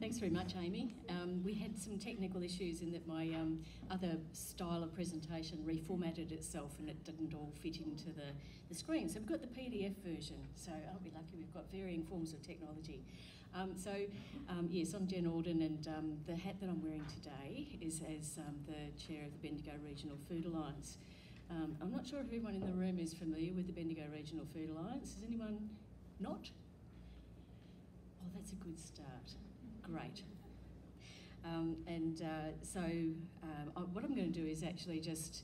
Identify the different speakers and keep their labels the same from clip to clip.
Speaker 1: Thanks very much, Amy. We had some technical issues in that my other style of presentation reformatted itself and it didn't all fit into the screen. So we've got the PDF version, so aren't we lucky we've got varying forms of technology. Yes, I'm Jen Alden, and the hat that I'm wearing today is as the chair of the Bendigo Regional Food Alliance. I'm not sure if everyone in the room is familiar with the Bendigo Regional Food Alliance. Is anyone not? Oh, that's a good start. Great. What I'm going to do is actually just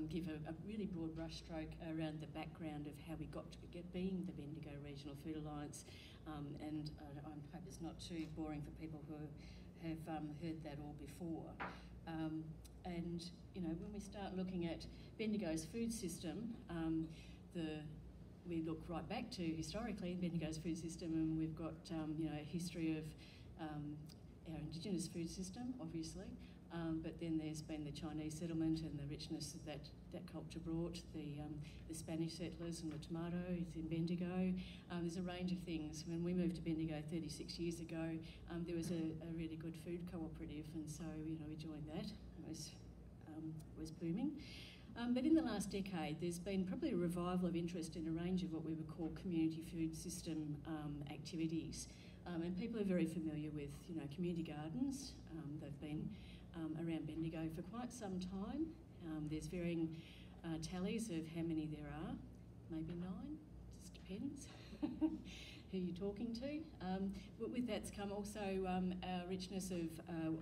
Speaker 1: give a really broad brushstroke around the background of how we got to being the Bendigo Regional Food Alliance, and I hope it's not too boring for people who have heard that all before. And you know, when we start looking at Bendigo's food system, we look right back to historically Bendigo's food system, and we've got you know, a history of our Indigenous food system, obviously, but then there's been the Chinese settlement and the richness that culture brought, the Spanish settlers and the tomatoes in Bendigo. There's a range of things. When we moved to Bendigo 36 years ago, there was a really good food cooperative, and so you know, we joined that. It was booming. But in the last decade, there's been probably a revival of interest in a range of what we would call community food system activities. And people are very familiar with, you know, community gardens. They've been around Bendigo for quite some time. There's varying tallies of how many there are, maybe 9, just depends who you're talking to. But with that's come also our richness of,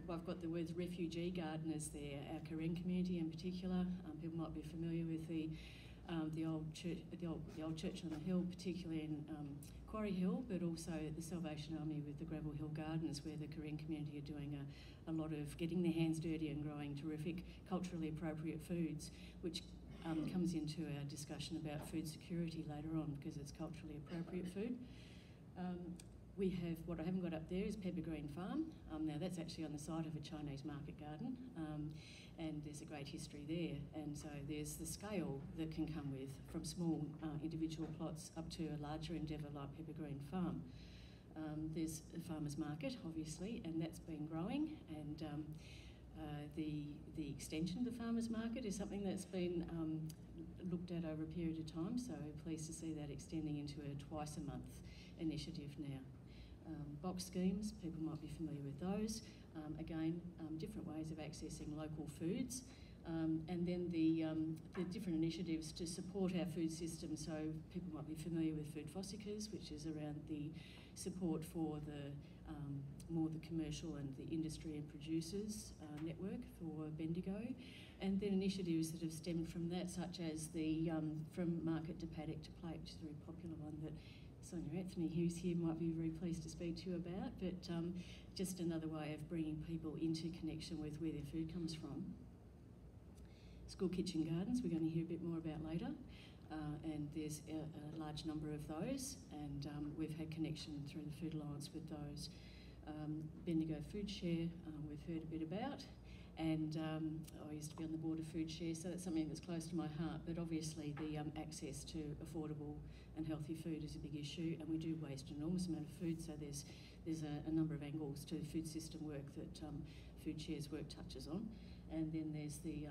Speaker 1: I've got the words refugee gardeners there, our Karen community in particular. People might be familiar with the old church on the hill, particularly in Quarry Hill, but also the Salvation Army with the Gravel Hill Gardens, where the Karen community are doing a lot of getting their hands dirty and growing terrific culturally appropriate foods, which comes into our discussion about food security later on, because it's culturally appropriate food. We have, what I haven't got up there is Peppergreen Farm. Now that's actually on the side of a Chinese market garden, and there's a great history there. And so there's the scale that can come with from small individual plots up to a larger endeavour like Peppergreen Farm. There's a farmers market, obviously, and that's been growing. And the extension of the farmers market is something that's been looked at over a period of time. So pleased to see that extending into a twice a month initiative now. Box schemes, people might be familiar with those. Again, different ways of accessing local foods. And then the different initiatives to support our food system. So people might be familiar with Food Fossicas, which is around the support for the more the commercial and the industry and producers network for Bendigo. And then initiatives that have stemmed from that, such as the From Market to Paddock to Plate, which is a very popular one that Sonia Anthony, who's here, might be very pleased to speak to you about, but just another way of bringing people into connection with where their food comes from. School kitchen gardens, we're going to hear a bit more about later, and there's a large number of those, and we've had connection through the Food Alliance with those. Bendigo Food Share, we've heard a bit about, and I used to be on the board of Food Share, so that's something that's close to my heart, but obviously the access to affordable and healthy food is a big issue, and we do waste an enormous amount of food, so there's a number of angles to food system work that Food Share's work touches on. And then there's the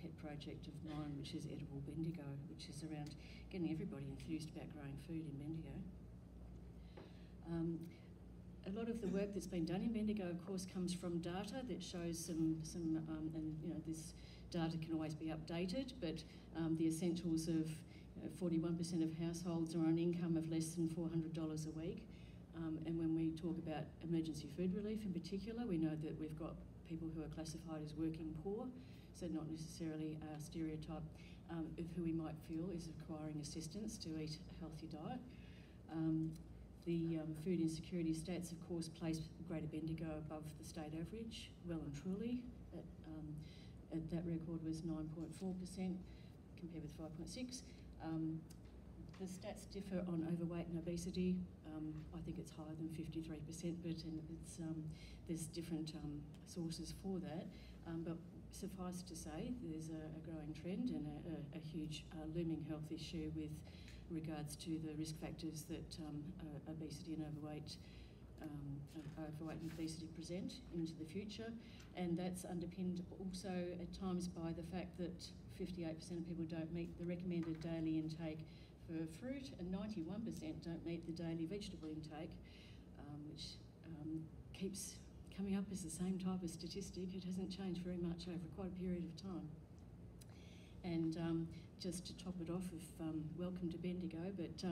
Speaker 1: pet project of mine, which is Edible Bendigo, which is around getting everybody enthused about growing food in Bendigo. A lot of the work that's been done in Bendigo, of course, comes from data that shows some and you know, this data can always be updated, but the essentials of 41% of households are on income of less than $400 a week. And when we talk about emergency food relief in particular, we know that we've got people who are classified as working poor, so not necessarily a stereotype of who we might feel is requiring assistance to eat a healthy diet. The food insecurity stats, of course, place Greater Bendigo above the state average, well and truly. That record was 9.4% compared with 5.6%. The stats differ on overweight and obesity. I think it's higher than 53%, but it's, there's different sources for that. But suffice to say, there's a growing trend and a huge looming health issue with regards to the risk factors that obesity and overweight overweight and obesity present into the future, and that's underpinned also at times by the fact that 58% of people don't meet the recommended daily intake for fruit, and 91% don't meet the daily vegetable intake, which keeps coming up as the same type of statistic. It hasn't changed very much over quite a period of time. And just to top it off, welcome to Bendigo, but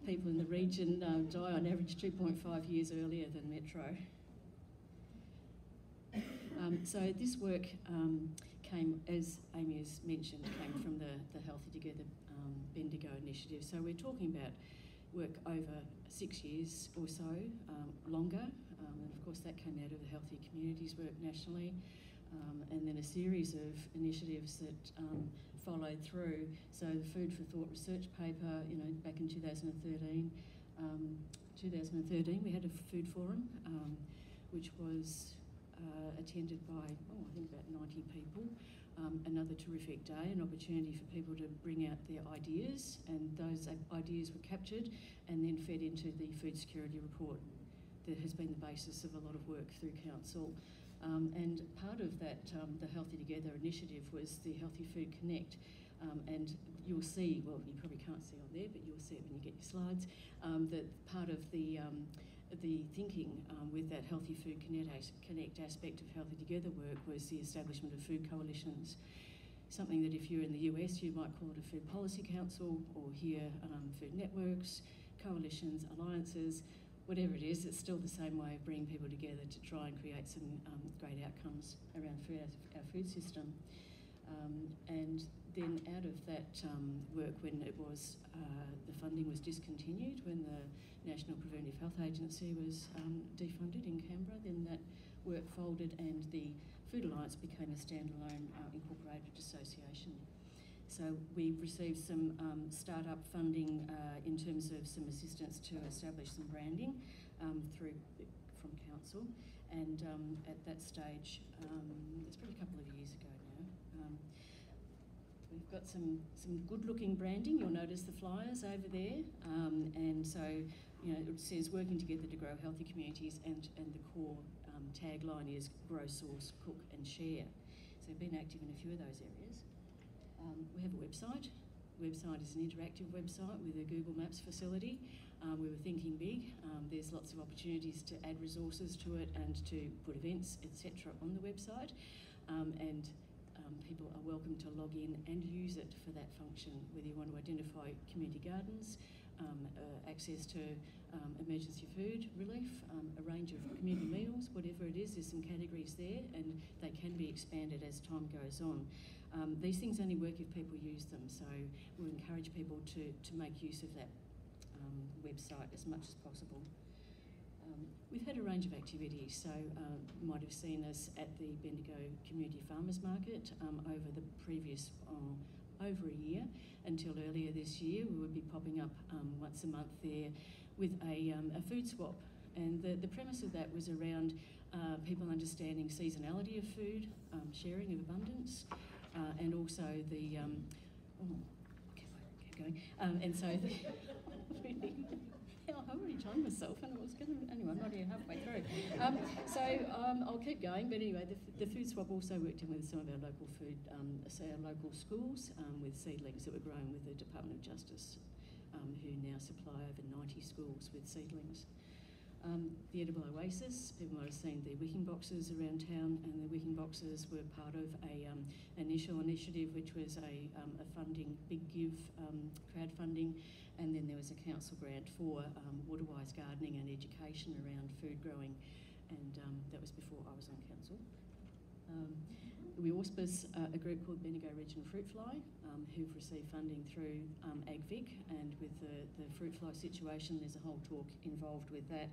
Speaker 1: people in the region die on average 2.5 years earlier than Metro. So this work came, as Amy has mentioned, came from the Healthy Together Bendigo initiative. So we're talking about work over 6 years or so, longer, and of course that came out of the Healthy Communities work nationally, and then a series of initiatives that followed through. So the Food for Thought research paper, back in 2013, we had a food forum, which was attended by, I think about 90 people. Another terrific day, an opportunity for people to bring out their ideas, and those ideas were captured and then fed into the food security report that has been the basis of a lot of work through Council. And part of that, the Healthy Together initiative, was the Healthy Food Connect. And you'll see, well, you probably can't see on there, but you'll see it when you get your slides, that part of the thinking with that Healthy Food Connect aspect of Healthy Together work was the establishment of food coalitions. Something that if you're in the US, you might call it a food policy council, or here food networks, coalitions, alliances, whatever it is, it's still the same way of bringing people together to try and create some great outcomes around our food system. And then out of that work, when it was the funding was discontinued, when the National Preventive Health Agency was defunded in Canberra, then that work folded and the Food Alliance became a standalone incorporated association. So we've received some start-up funding in terms of some assistance to establish some branding from Council, and at that stage, it's probably a couple of years ago now, we've got some good-looking branding. You'll notice the flyers over there, and so it says working together to grow healthy communities, and the core tagline is grow, source, cook and share. So we've been active in a few of those areas. We have a website. The website is an interactive website with a Google Maps facility. We were thinking big. There's lots of opportunities to add resources to it and to put events, etc. on the website, and people are welcome to log in and use it for that function, whether you want to identify community gardens, access to emergency food relief, a range of community meals, whatever it is, there's some categories there, and they can be expanded as time goes on. These things only work if people use them, so we'll encourage people to make use of that website as much as possible. We've had a range of activities, so you might have seen us at the Bendigo Community Farmers Market over the previous over a year, until earlier this year. We would be popping up once a month there with a food swap, and the premise of that was around people understanding seasonality of food, sharing of abundance, and also the keep going, and so I've already timed myself, and I was going to, anyway, I'm not even halfway through. I'll keep going, but anyway, the food swap also worked in with some of our local food, so our local schools with seedlings that were grown with the Department of Justice, who now supply over 90 schools with seedlings. The Edible Oasis, people might have seen the wicking boxes around town, and the wicking boxes were part of a initial initiative, which was a funding, big give crowdfunding, and then there was a council grant for waterwise gardening and education around food growing, and that was before I was on council. We auspice a group called Bendigo Regional Fruit Fly, who've received funding through AgVic, and with the fruit fly situation, there's a whole talk involved with that.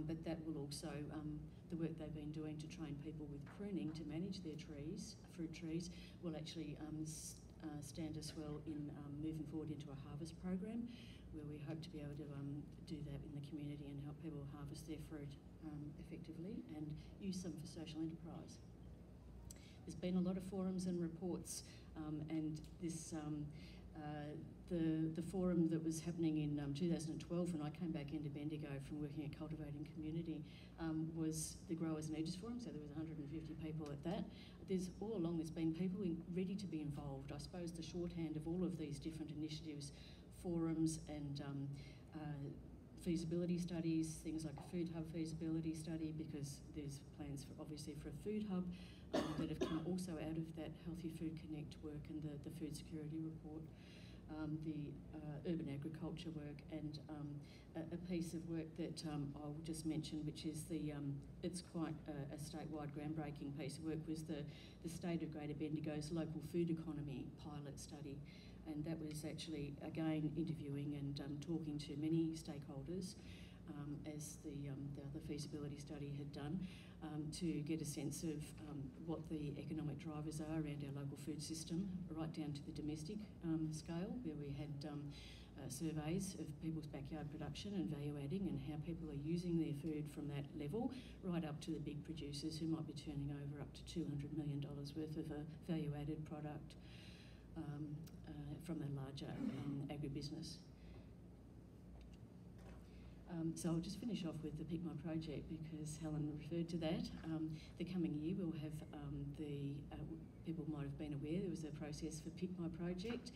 Speaker 1: But that will also, the work they've been doing to train people with pruning to manage their trees, fruit trees, will actually stand us well in moving forward into a harvest program, where we hope to be able to do that in the community and help people harvest their fruit effectively and use some for social enterprise. There's been a lot of forums and reports, and this The forum that was happening in 2012 when I came back into Bendigo from working at Cultivating Community was the Growers and Eaters Forum, so there was 150 people at that. All along there's been people ready to be involved. I suppose the shorthand of all of these different initiatives, forums and feasibility studies, things like a food hub feasibility study, because there's plans obviously for a food hub that have come also out of that Healthy Food Connect work and the food security report. The urban agriculture work, and a piece of work that I'll just mention, which is it's quite a statewide groundbreaking piece of work, was the State of Greater Bendigo's local food economy pilot study. And that was actually, again, interviewing and talking to many stakeholders, as the other feasibility study had done, to get a sense of what the economic drivers are around our local food system, right down to the domestic scale, where we had surveys of people's backyard production and value adding and how people are using their food from that level, right up to the big producers who might be turning over up to $200 million worth of a value added product from the larger agribusiness. So I'll just finish off with the Pick My Project, because Helen referred to that. The coming year we'll have people might have been aware there was a process for Pick My Project,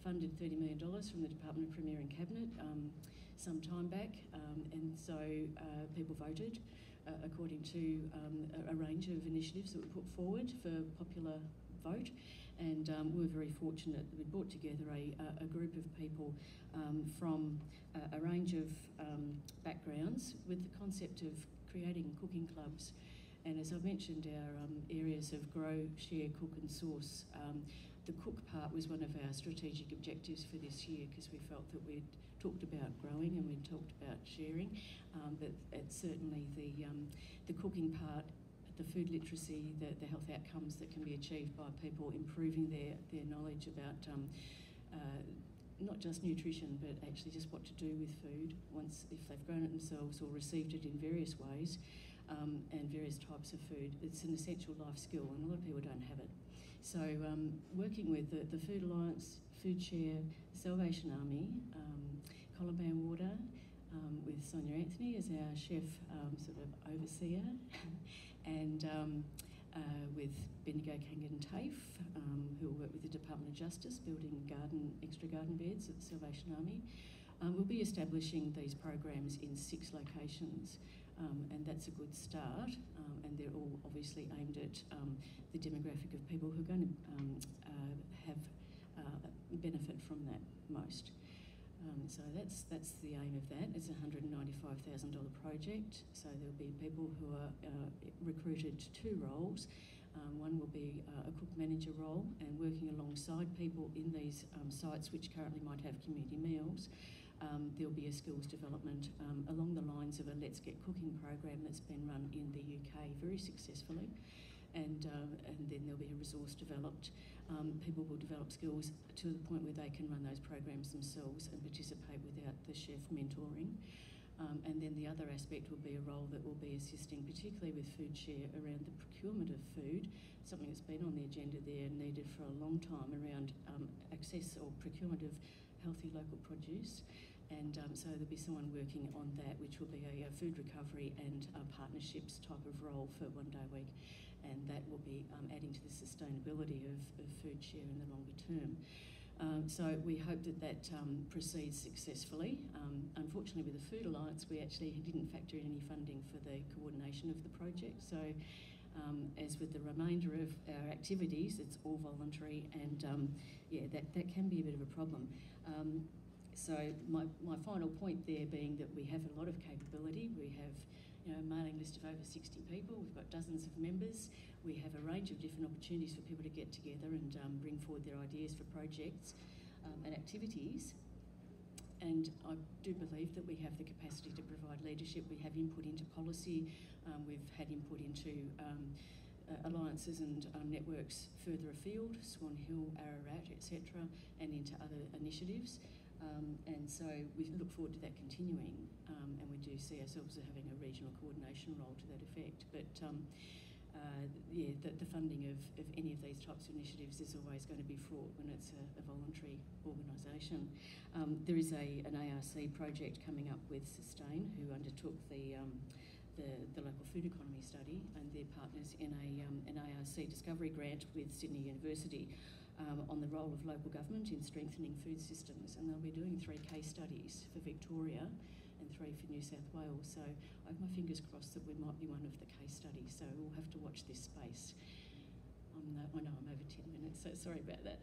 Speaker 1: funded $30 million from the Department of Premier and Cabinet some time back, and so people voted according to a range of initiatives that were put forward for popular vote. And we were very fortunate that we brought together a group of people from a range of backgrounds with the concept of creating cooking clubs. And as I mentioned, our areas of grow, share, cook and source, the cook part was one of our strategic objectives for this year, because we felt that we'd talked about growing and we'd talked about sharing, but it's certainly the cooking part, the food literacy, the health outcomes that can be achieved by people improving their knowledge about not just nutrition, but actually just what to do with food once, if they've grown it themselves or received it in various ways, and various types of food. It's an essential life skill, and a lot of people don't have it. So working with the Food Alliance, Food Share, Salvation Army, Columbine Water, with Sonia Anthony as our chef sort of overseer, and with Bendigo Kangan TAFE, who will work with the Department of Justice, building extra garden beds at the Salvation Army. We'll be establishing these programs in 6 locations, and that's a good start, and they're all obviously aimed at the demographic of people who are going to have benefit from that most. So that's the aim of that. It's a $195,000 project. So there'll be people who are recruited to 2 roles. One will be a cook manager role, and working alongside people in these sites which currently might have community meals. There'll be a skills development along the lines of a Let's Get Cooking program that's been run in the UK very successfully. And then there'll be a resource developed. People will develop skills to the point where they can run those programs themselves and participate without the chef mentoring. And then the other aspect will be a role that will be assisting, particularly with Food Share, around the procurement of food, something that's been on the agenda there and needed for a long time, around access or procurement of healthy local produce. And so there'll be someone working on that, which will be a food recovery and partnerships type of role for 1 day a week. And that will be adding to the sustainability of Food Share in the longer term. So we hope that proceeds successfully. Unfortunately, with the Food Alliance, we actually didn't factor in any funding for the coordination of the project. So as with the remainder of our activities, it's all voluntary, and yeah, that can be a bit of a problem. So my final point there being that we have a lot of capability. We have a mailing list of over 60 people. We've got dozens of members. We have a range of different opportunities for people to get together and bring forward their ideas for projects and activities. And I do believe that we have the capacity to provide leadership. We have input into policy. We've had input into alliances and networks further afield, Swan Hill, Ararat, etc., and into other initiatives. And so we look forward to that continuing, and we do see ourselves as having a regional coordination role to that effect. But the funding of any of these types of initiatives is always going to be fraught when it's a voluntary organisation. There is an ARC project coming up with Sustain, who undertook the local food economy study, and they're partners in an ARC discovery grant with Sydney University on the role of local government in strengthening food systems, and they'll be doing 3 case studies for Victoria and 3 for New South Wales. So I have my fingers crossed that we might be one of the case studies, so we'll have to watch this space. I know I'm over 10 minutes, so sorry about that.